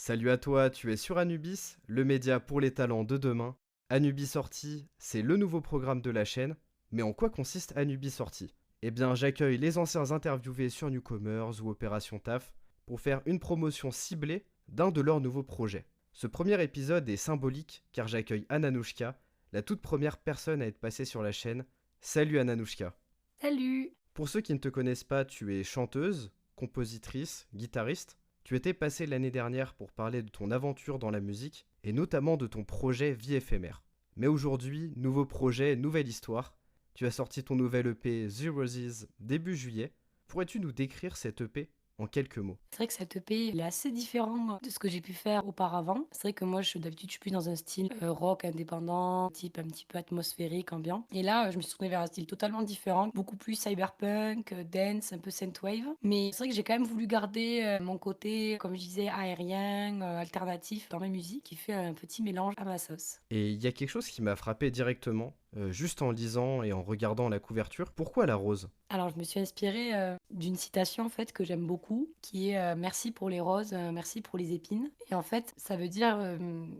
Salut à toi, tu es sur Anubis, le média pour les talents de demain. Anubis Sortie, c'est le nouveau programme de la chaîne. Mais en quoi consiste Anubis Sortie? Eh bien, j'accueille les anciens interviewés sur Newcomers ou Opération TAF pour faire une promotion ciblée d'un de leurs nouveaux projets. Ce premier épisode est symbolique car j'accueille Ananouchka, la toute première personne à être passée sur la chaîne. Salut Ananouchka. Salut! Pour ceux qui ne te connaissent pas, tu es chanteuse, compositrice, guitariste. Tu étais passée l'année dernière pour parler de ton aventure dans la musique et notamment de ton projet Vie éphémère. Mais aujourd'hui, nouveau projet, nouvelle histoire. Tu as sorti ton nouvel EP The Roses début juillet. Pourrais-tu nous décrire cet EP en quelques mots? C'est vrai que cette EP, il est assez différent de ce que j'ai pu faire auparavant. C'est vrai que moi, d'habitude, je suis plus dans un style rock indépendant, type un petit peu atmosphérique, ambiant. Et là, je me suis tournée vers un style totalement différent, beaucoup plus cyberpunk, dance, un peu synthwave. Mais c'est vrai que j'ai quand même voulu garder mon côté, comme je disais, aérien, alternatif dans ma musique, qui fait un petit mélange à ma sauce. Et il y a quelque chose qui m'a frappé directement, juste en lisant et en regardant la couverture. Pourquoi la rose? Alors, je me suis inspirée d'une citation en fait que j'aime beaucoup, qui est merci pour les roses, merci pour les épines. Et en fait, ça veut dire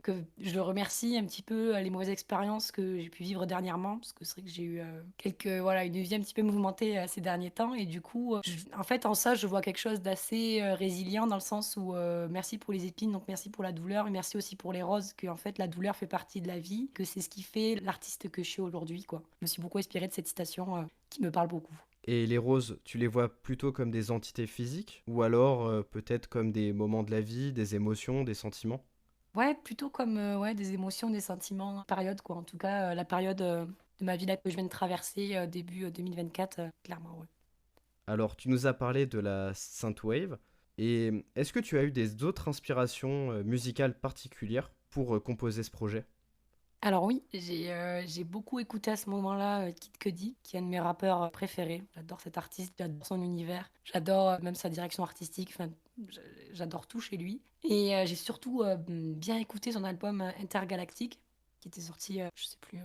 que je remercie un petit peu les mauvaises expériences que j'ai pu vivre dernièrement, parce que c'est vrai que j'ai eu une vie un petit peu mouvementée ces derniers temps. Et du coup, en fait, en ça, je vois quelque chose d'assez résilient dans le sens où merci pour les épines, donc merci pour la douleur, et merci aussi pour les roses, que en fait la douleur fait partie de la vie, que c'est ce qui fait l'artiste que je suis aujourd'hui, quoi. Je me suis beaucoup inspirée de cette citation qui me parle beaucoup. Et les roses, tu les vois plutôt comme des entités physiques ou alors peut-être comme des moments de la vie, des émotions, des sentiments? Ouais, plutôt comme ouais, des émotions, des sentiments, période quoi. En tout cas, la période de ma vie là que je viens de traverser, début 2024, clairement, ouais. Alors, tu nous as parlé de la synthwave et est-ce que tu as eu des autres inspirations musicales particulières pour composer ce projet? Alors oui, j'ai beaucoup écouté à ce moment-là Kid Cudi, qui est un de mes rappeurs préférés. J'adore cet artiste, j'adore son univers, j'adore même sa direction artistique. Enfin, j- j'adore tout chez lui. Et j'ai surtout bien écouté son album Intergalactique, qui était sorti, je sais plus,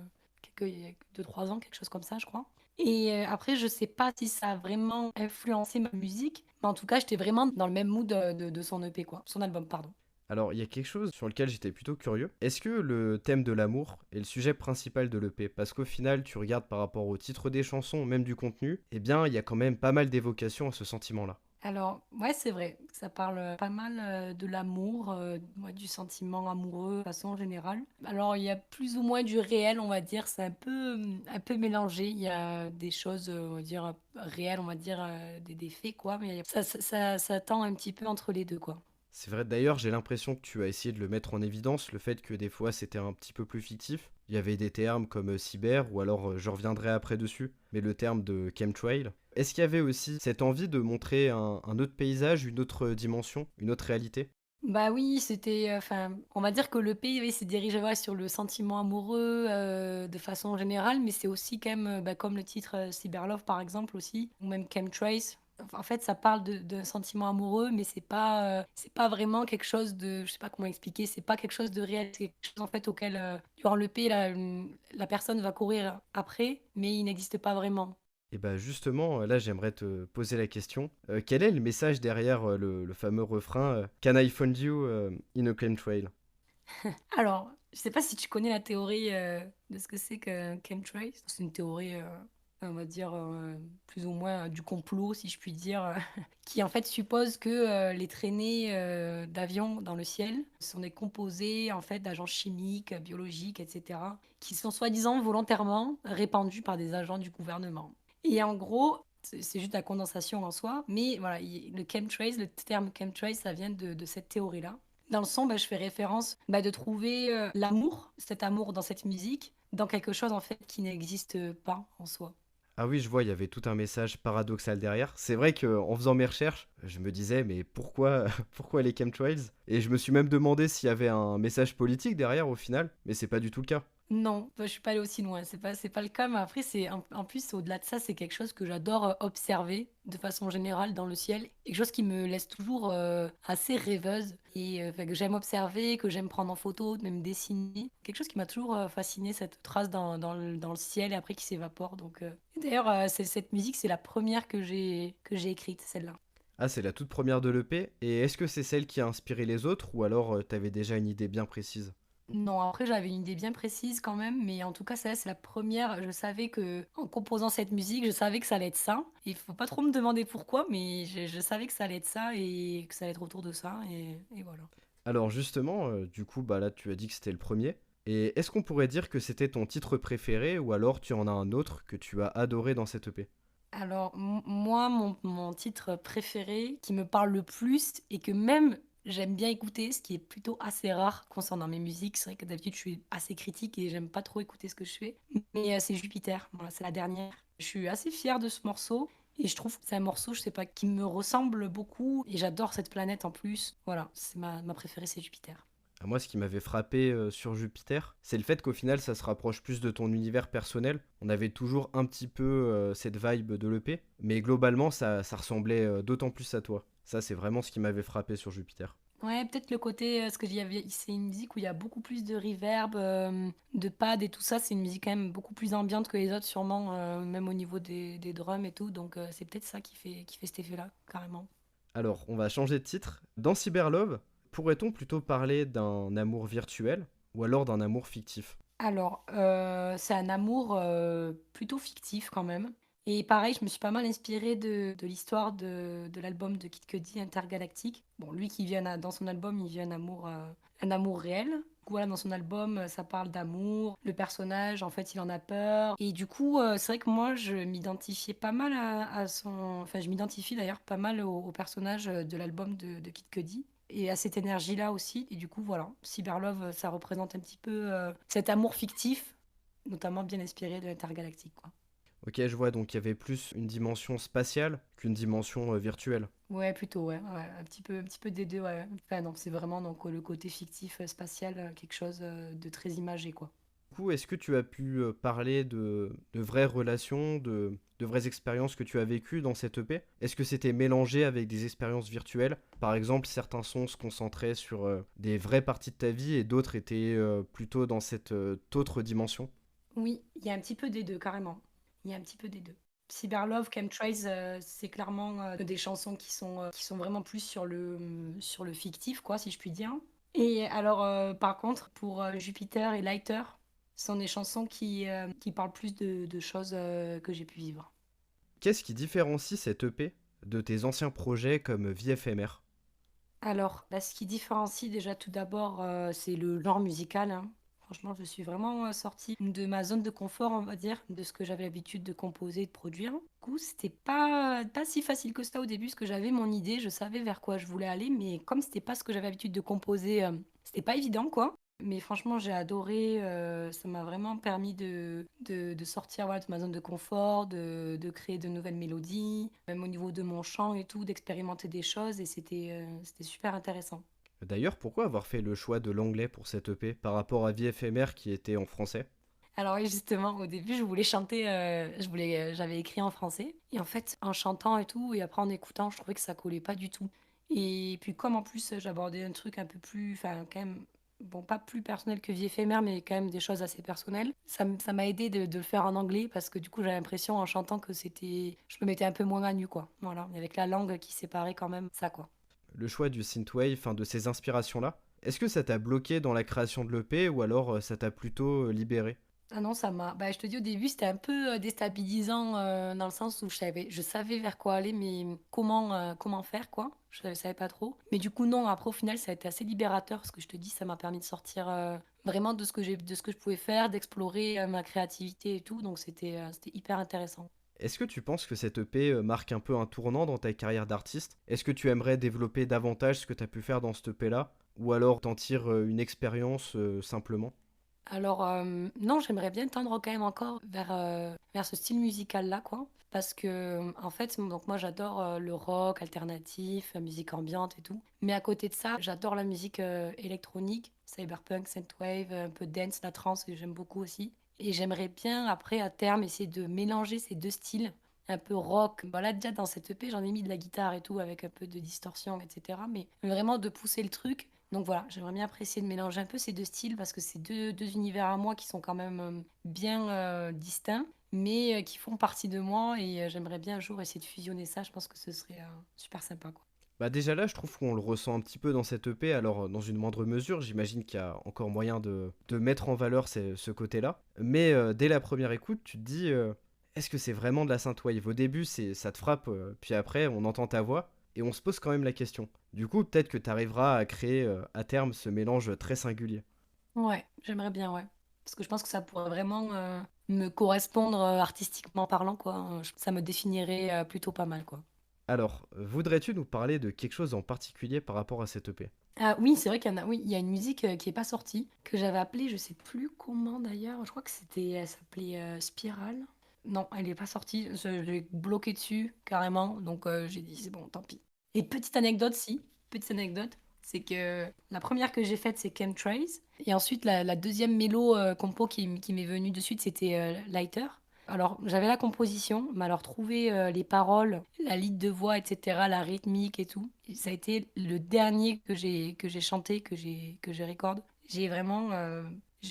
il y a 2-3 ans, quelque chose comme ça, je crois. Et après, je sais pas si ça a vraiment influencé ma musique, mais en tout cas, j'étais vraiment dans le même mood de son EP, quoi. Son album, pardon. Alors, il y a quelque chose sur lequel j'étais plutôt curieux. Est-ce que le thème de l'amour est le sujet principal de l'EP? Parce qu'au final, tu regardes par rapport au titre des chansons, même du contenu, eh bien, il y a quand même pas mal d'évocations à ce sentiment-là. Alors, ouais, c'est vrai, ça parle pas mal de l'amour, ouais, du sentiment amoureux de façon générale. Alors, il y a plus ou moins du réel, on va dire, c'est un peu mélangé. Il y a des choses, on va dire, réelles, on va dire, des faits, quoi, mais ça tend un petit peu entre les deux, quoi. C'est vrai, d'ailleurs, j'ai l'impression que tu as essayé de le mettre en évidence, le fait que des fois c'était un petit peu plus fictif. Il y avait des termes comme cyber, ou alors je reviendrai après dessus, mais le terme de chemtrail. Est-ce qu'il y avait aussi cette envie de montrer un autre paysage, une autre dimension, une autre réalité? Bah oui, c'était, enfin, on va dire que le pays, oui, s'est dirigé ouais, sur le sentiment amoureux de façon générale, mais c'est aussi quand même, bah, comme le titre Cyberlove par exemple aussi, ou même Chemtrace. En fait, ça parle d'un sentiment amoureux, mais c'est pas vraiment quelque chose de, je sais pas comment expliquer, c'est pas quelque chose de réel, c'est quelque chose en fait auquel, durant le pays, la personne va courir après, mais il n'existe pas vraiment. Et bah justement, là j'aimerais te poser la question. Quel est le message derrière le fameux refrain Can I find you in a chemtrail? Alors, je sais pas si tu connais la théorie de ce que c'est que chemtrails. C'est une théorie, on va dire, plus ou moins du complot, si je puis dire, qui en fait suppose que les traînées d'avions dans le ciel sont des composés en fait d'agents chimiques, biologiques, etc., qui sont soi-disant volontairement répandus par des agents du gouvernement. Et en gros, c'est juste la condensation en soi, mais voilà, le chemtrails, le terme chemtrails, ça vient de cette théorie-là. Dans le son, bah, je fais référence de trouver l'amour, cet amour dans cette musique, dans quelque chose en fait qui n'existe pas en soi. Ah oui, je vois, il y avait tout un message paradoxal derrière. C'est vrai qu'en faisant mes recherches, je me disais, mais pourquoi, pourquoi les chemtrails? Et je me suis même demandé s'il y avait un message politique derrière au final, mais c'est pas du tout le cas. Non, bah, je suis pas allée aussi loin, c'est pas le cas, mais après, en plus, au-delà de ça, c'est quelque chose que j'adore observer de façon générale dans le ciel, quelque chose qui me laisse toujours assez rêveuse et enfin, que j'aime observer, que j'aime prendre en photo, même dessiner. Quelque chose qui m'a toujours fasciné, cette trace dans le ciel et après qui s'évapore. Donc, et d'ailleurs, cette musique, c'est la première que j'ai écrite, celle-là. Ah, c'est la toute première de l'EP, et est-ce que c'est celle qui a inspiré les autres, ou alors t'avais déjà une idée bien précise? Non, après j'avais une idée bien précise quand même, mais en tout cas, celle-là, c'est la première. Je savais que en composant cette musique, je savais que ça allait être ça. Il faut pas trop me demander pourquoi, mais je savais que ça allait être ça et que ça allait être autour de ça et voilà. Alors justement, du coup, bah là tu as dit que c'était le premier, et est-ce qu'on pourrait dire que c'était ton titre préféré, ou alors tu en as un autre que tu as adoré dans cette EP? Alors moi, mon titre préféré qui me parle le plus et que même j'aime bien écouter, ce qui est plutôt assez rare concernant mes musiques. C'est vrai que d'habitude je suis assez critique et j'aime pas trop écouter ce que je fais. Mais c'est Jupiter, voilà, c'est la dernière. Je suis assez fière de ce morceau et je trouve que c'est un morceau, je sais pas, qui me ressemble beaucoup et j'adore cette planète en plus. Voilà, c'est ma préférée, c'est Jupiter. Ah, moi, ce qui m'avait frappé sur Jupiter, c'est le fait qu'au final, ça se rapproche plus de ton univers personnel. On avait toujours un petit peu cette vibe de l'EP, mais globalement, ça ressemblait d'autant plus à toi. Ça, c'est vraiment ce qui m'avait frappé sur Jupiter. Ouais, peut-être le côté, ce que j'y avais, c'est une musique où il y a beaucoup plus de reverb, de pad et tout ça. C'est une musique quand même beaucoup plus ambiante que les autres, sûrement, même au niveau des drums et tout. Donc c'est peut-être ça qui fait cet effet-là, carrément. Alors, on va changer de titre. Dans Cyberlove, pourrait-on plutôt parler d'un amour virtuel ou alors d'un amour fictif? Alors, c'est un amour plutôt fictif quand même. Et pareil, je me suis pas mal inspirée de l'histoire de l'album de Kid Cudi, Intergalactique. Bon, lui qui vient dans son album, il vit un amour réel. Du coup, voilà, dans son album, ça parle d'amour. Le personnage, en fait, il en a peur. Et du coup, c'est vrai que moi, je m'identifiais pas mal à son... Enfin, je m'identifie d'ailleurs pas mal au personnage de l'album de Kid Cudi et à cette énergie-là aussi. Et du coup, voilà, Cyberlove, ça représente un petit peu cet amour fictif, notamment bien inspiré de l'Intergalactique, quoi. Ok, je vois, donc il y avait plus une dimension spatiale qu'une dimension virtuelle. Ouais, plutôt, ouais, ouais, un petit peu des deux, ouais. Enfin, non, c'est vraiment donc le côté fictif, spatial, quelque chose de très imagé, quoi. Du coup, est-ce que tu as pu parler de vraies relations, de vraies expériences que tu as vécues dans cette EP? Est-ce que c'était mélangé avec des expériences virtuelles? Par exemple, certains sons se concentraient sur des vraies parties de ta vie et d'autres étaient plutôt dans cette autre dimension. Oui, il y a un petit peu des deux, carrément. Il y a un petit peu des deux. Cyberlove, Chemtrails, c'est clairement des chansons qui sont vraiment plus sur le fictif, quoi, si je puis dire. Et alors, par contre, pour Jupiter et Lighter, ce sont des chansons qui parlent plus de choses que j'ai pu vivre. Qu'est-ce qui différencie cette EP de tes anciens projets comme Vie éphémère? Alors, bah, ce qui différencie déjà tout d'abord, c'est le genre musical, hein. Franchement, je suis vraiment sortie de ma zone de confort, on va dire, de ce que j'avais l'habitude de composer, de produire. Du coup, c'était pas si facile que ça au début, parce que j'avais mon idée, je savais vers quoi je voulais aller, mais comme c'était pas ce que j'avais l'habitude de composer, c'était pas évident, quoi. Mais franchement, j'ai adoré, ça m'a vraiment permis de sortir voilà, de ma zone de confort, de créer de nouvelles mélodies, même au niveau de mon chant et tout, d'expérimenter des choses et c'était super intéressant. D'ailleurs, pourquoi avoir fait le choix de l'anglais pour cette EP par rapport à Vie éphémère qui était en français? Alors oui, justement, au début, je voulais chanter, j'avais écrit en français et en fait, en chantant et tout et après en écoutant, je trouvais que ça collait pas du tout. Et puis comme en plus, j'abordais un truc un peu plus, enfin quand même, bon pas plus personnel que Vie éphémère, mais quand même des choses assez personnelles, ça m'a aidé de le faire en anglais parce que du coup, j'avais l'impression en chantant que je me mettais un peu moins à nu, quoi. Voilà, et avec la langue qui séparait quand même ça, quoi. Le choix du synthwave, enfin de ces inspirations-là, est-ce que ça t'a bloqué dans la création de l'EP ou alors ça t'a plutôt libéré? Ah non, ça m'a. Bah, je te dis au début, c'était un peu déstabilisant dans le sens où je savais vers quoi aller, mais comment faire, quoi. Je savais pas trop. Mais du coup, non, après, au final, ça a été assez libérateur parce que je te dis, ça m'a permis de sortir vraiment de ce que je pouvais faire, d'explorer ma créativité et tout. Donc, c'était hyper intéressant. Est-ce que tu penses que cette EP marque un peu un tournant dans ta carrière d'artiste? Est-ce que tu aimerais développer davantage ce que tu as pu faire dans cette EP-là? Ou alors t'en tires une expérience simplement? Alors, non, j'aimerais bien tendre quand même encore vers ce style musical-là, quoi. Parce que, en fait, donc moi j'adore le rock alternatif, la musique ambiante et tout. Mais à côté de ça, j'adore la musique électronique, cyberpunk, synthwave, un peu dance, la trance, et j'aime beaucoup aussi. Et j'aimerais bien, après, à terme, essayer de mélanger ces deux styles, un peu rock. Bon, là, déjà, dans cette EP, j'en ai mis de la guitare et tout, avec un peu de distorsion, etc. Mais vraiment de pousser le truc. Donc voilà, j'aimerais bien apprécier de mélanger un peu ces deux styles parce que c'est deux univers à moi qui sont quand même bien distincts. mais qui font partie de moi et j'aimerais bien un jour essayer de fusionner ça. Je pense que ce serait super sympa, quoi. Bah déjà là, je trouve qu'on le ressent un petit peu dans cette EP, alors dans une moindre mesure, j'imagine qu'il y a encore moyen de mettre en valeur ce côté-là. Mais dès la première écoute, tu te dis, est-ce que c'est vraiment de la synthwave? Au début, ça te frappe, puis après, on entend ta voix, et on se pose quand même la question. Du coup, peut-être que tu arriveras à créer à terme ce mélange très singulier. Ouais, j'aimerais bien, ouais. Parce que je pense que ça pourrait vraiment me correspondre artistiquement parlant, quoi. Ça me définirait plutôt pas mal, quoi. Alors, voudrais-tu nous parler de quelque chose en particulier par rapport à cette EP? Ah oui, c'est vrai qu'il y en a, oui, il y a une musique qui est pas sortie, que j'avais appelée, je sais plus comment d'ailleurs, je crois que elle s'appelait Spirale. Non, elle est pas sortie, j'ai bloqué dessus carrément, donc j'ai dit c'est bon, tant pis. Et petite anecdote, si, petite anecdote, c'est que la première que j'ai faite c'est Chemtrails, et ensuite la deuxième mélo compo qui m'est venue de suite c'était Lighter. Alors, j'avais la composition, mais alors trouver les paroles, la ligne de voix, etc., la rythmique et tout, ça a été le dernier que j'ai chanté, que j'ai record. J'ai vraiment,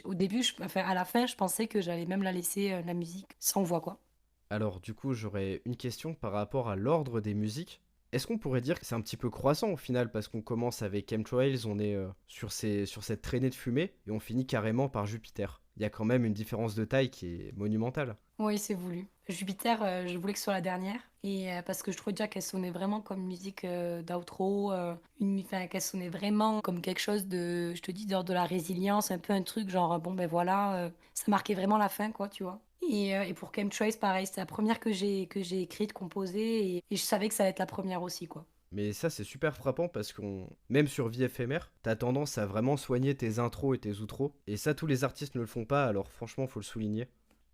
au début, enfin, à la fin, je pensais que j'allais même la laisser la musique sans voix, quoi. Alors, du coup, j'aurais une question par rapport à l'ordre des musiques. Est-ce qu'on pourrait dire que c'est un petit peu croissant au final parce qu'on commence avec Chemtrails, on est sur cette traînée de fumée et on finit carrément par Jupiter. Il y a quand même une différence de taille qui est monumentale. Oui, c'est voulu. Jupiter, je voulais que ce soit la dernière. Et parce que je trouvais déjà qu'elle sonnait vraiment comme musique d'outro, enfin, qu'elle sonnait vraiment comme quelque chose de, je te dis, de la résilience, un peu un truc genre, bon ben voilà, ça marquait vraiment la fin, quoi, tu vois. Et pour Chemtrails, pareil, c'est la première que j'ai écrite, composée, et je savais que ça allait être la première aussi, quoi. Mais ça, c'est super frappant parce qu'on, même sur Vie éphémère, t'as tendance à vraiment soigner tes intros et tes outros. Et ça, tous les artistes ne le font pas, alors franchement, faut le souligner.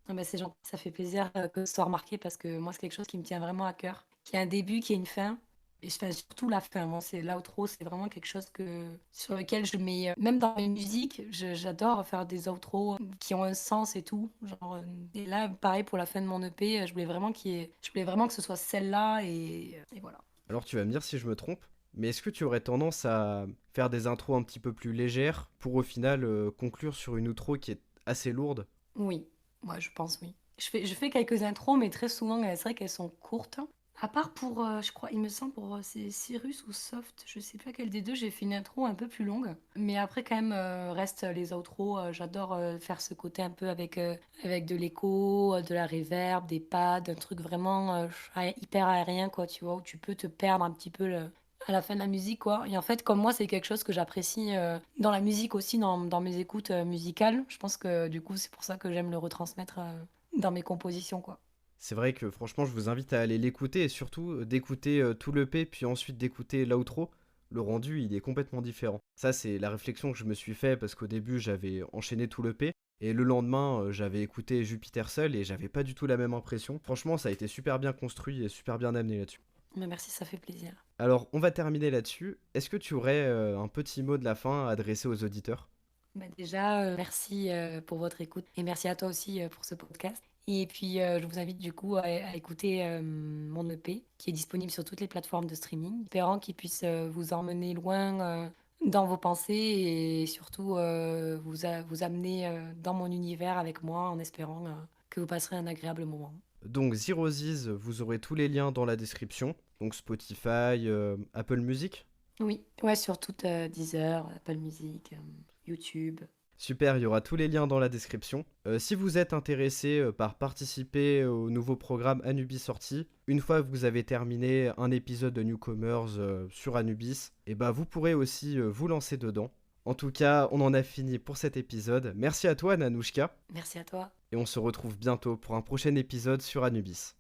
Ah bah, c'est gentil, ça fait plaisir que ce soit remarqué parce que moi, c'est quelque chose qui me tient vraiment à cœur. Qui a un début, qui a une fin. Et enfin, surtout la fin. Moi, c'est l'outro, c'est vraiment quelque chose sur lequel je mets. Même dans mes musiques, j'adore faire des outros qui ont un sens et tout. Genre, et là, pareil pour la fin de mon EP, je voulais vraiment que ce soit celle-là et voilà. Alors tu vas me dire si je me trompe, mais est-ce que tu aurais tendance à faire des intros un petit peu plus légères pour au final conclure sur une outro qui est assez lourde? Oui, moi je pense oui. Je fais quelques intros, mais très souvent, c'est vrai qu'elles sont courtes. À part pour, je crois, il me semble pour c'est Cyrus ou Soft, je sais pas quel des deux, j'ai fait une intro un peu plus longue. Mais après, quand même, reste les outros. J'adore faire ce côté un peu avec de l'écho, de la reverb, des pads, un truc vraiment hyper aérien, quoi, tu vois, où tu peux te perdre un petit peu à la fin de la musique, quoi. Et en fait, comme moi, c'est quelque chose que j'apprécie dans la musique aussi, dans mes écoutes musicales. Je pense que du coup, c'est pour ça que j'aime le retransmettre dans mes compositions, quoi. C'est vrai que franchement, je vous invite à aller l'écouter et surtout d'écouter tout l'EP puis ensuite d'écouter l'outro. Le rendu, il est complètement différent. Ça, c'est la réflexion que je me suis fait parce qu'au début, j'avais enchaîné tout l'EP et le lendemain, j'avais écouté Jupiter seul et j'avais pas du tout la même impression. Franchement, ça a été super bien construit et super bien amené là-dessus. Mais merci, ça fait plaisir. Alors, on va terminer là-dessus. Est-ce que tu aurais un petit mot de la fin à adresser aux auditeurs? Bah déjà, merci pour votre écoute et merci à toi aussi pour ce podcast. Et puis, je vous invite du coup à écouter mon EP qui est disponible sur toutes les plateformes de streaming, espérant qu'il puisse vous emmener loin dans vos pensées et surtout vous amener dans mon univers avec moi en espérant que vous passerez un agréable moment. Donc, Zeroziz, vous aurez tous les liens dans la description. Donc, Spotify, Apple Music. Oui, ouais, sur toutes Deezer, Apple Music, YouTube. Super, il y aura tous les liens dans la description. Si vous êtes intéressé par participer au nouveau programme Anubis sorti, une fois que vous avez terminé un épisode de Newcomers sur Anubis, et bah vous pourrez aussi vous lancer dedans. En tout cas, on en a fini pour cet épisode. Merci à toi Nanouchka, Merci à toi. et on se retrouve bientôt pour un prochain épisode sur Anubis.